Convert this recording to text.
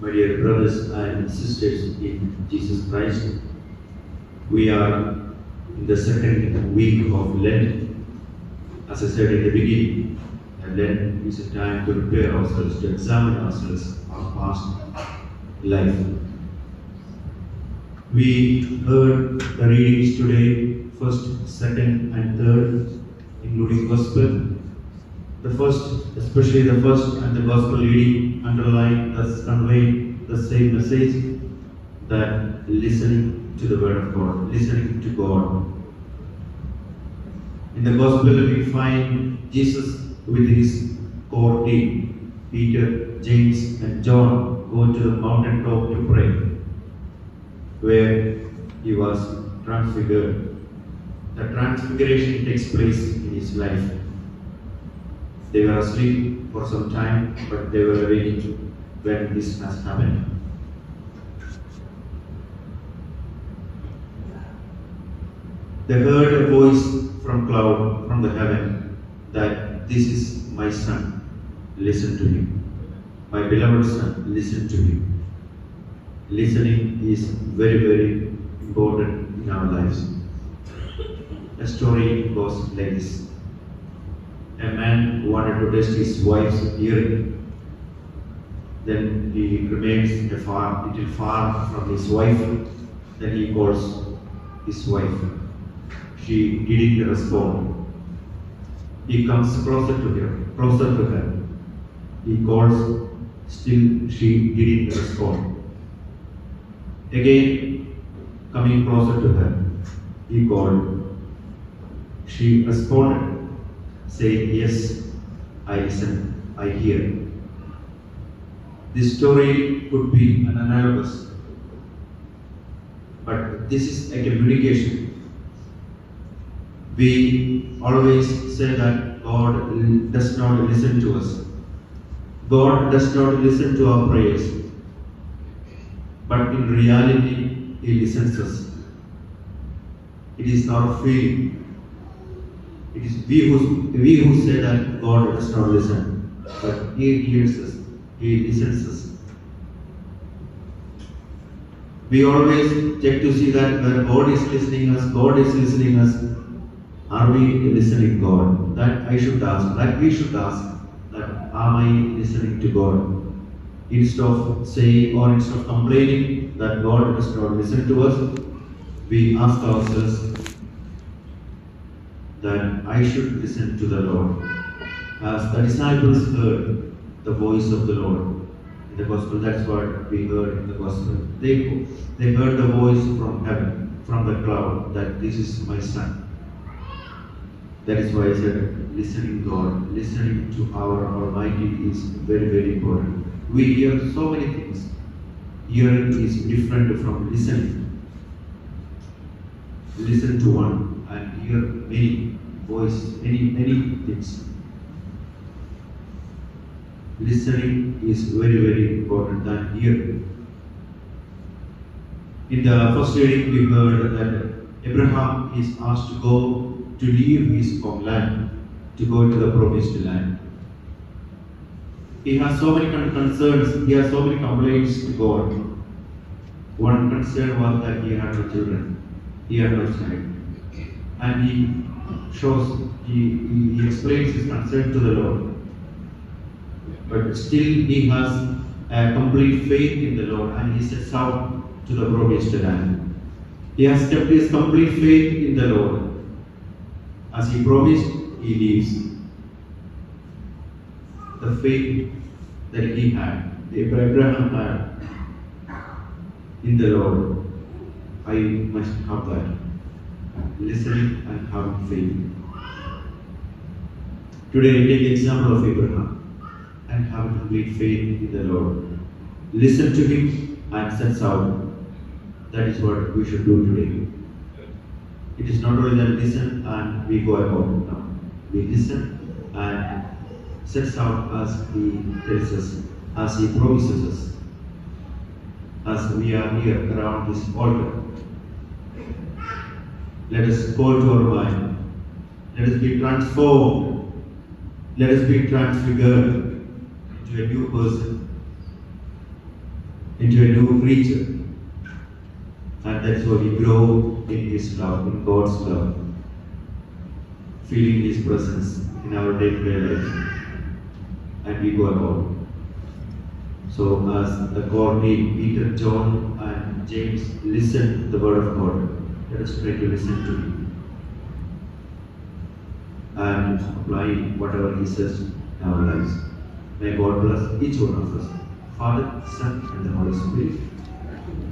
My dear brothers and sisters in Jesus Christ, we are in the second week of Lent. As I said in the beginning, Lent is a time to prepare ourselves, to examine ourselves, our past life. We heard the readings today, first, second, and third, including Gospel. The first, especially the first and the Gospel reading, underline, thus convey the same message, that listening to the Word of God, listening to God. In the Gospel, we find Jesus with his core team, Peter, James, and John, go to the mountaintop to pray, where he was transfigured. The transfiguration takes place in his life. They were asleep for some time, but they were awake when this has happened. They heard a voice from cloud, from the heaven, that this is my son, listen to him. My beloved son, listen to him. Listening is very, very important in our lives. A story goes like this. A man wanted to test his wife's hearing. Then he remains a little far from his wife. Then he calls his wife. She didn't respond. He comes closer to her. He calls, still she didn't respond. Again, coming closer to her, he called. She responded, saying, yes, I listen, I hear. This story could be an analogous, but this is a communication. We always say that God does not listen to us. God does not listen to our prayers. But in reality, He listens us. It is not a feeling. It is we who say that God does not listen. But He hears us. He listens us. We always check to see that when God is listening us, God is listening us. Are we listening God? That I should ask, that we should ask, that am I listening to God? Instead of saying or instead of complaining that God does not listen to us, we ask ourselves that I should listen to the Lord. As the disciples heard the voice of the Lord in the Gospel, that's what we heard in the Gospel. They heard the voice from heaven, from the cloud, that this is my son. That is why I said, listening God, listening to our Almighty is very, very important. We hear so many things. Hearing is different from listening. Listen to one and hear many voices, many things. Listening is very, very important than hearing. In the first reading, we heard that Abraham is asked to leave his homeland, to go to the promised land. He has so many concerns, he has so many complaints to God. One concern was that he had no children, he had no child. And he explains his concern to the Lord. But still he has a complete faith in the Lord and he sets out to the promised land. He has kept his complete faith in the Lord. As he promised, he leaves. The faith that he had, Abraham had in the Lord, I must have that. Listening and having faith. Today we take the example of Abraham and have complete faith in the Lord. Listen to him and sets out. That is what we should do today. It is not only that listen and we go about it now. We listen and sets out as He tells us, as He promises us, as we are here around this altar. Let us call to our mind. Let us be transformed. Let us be transfigured into a new person. into a new creature. And that's why we grow in His love, in God's love, feeling His presence in our day-to-day life, and we go about. So as the Courtney, Peter, John, and James listen to the word of God, let us try to listen to Him and apply whatever He says in our lives. May God bless each one of us, Father, Son, and the Holy Spirit.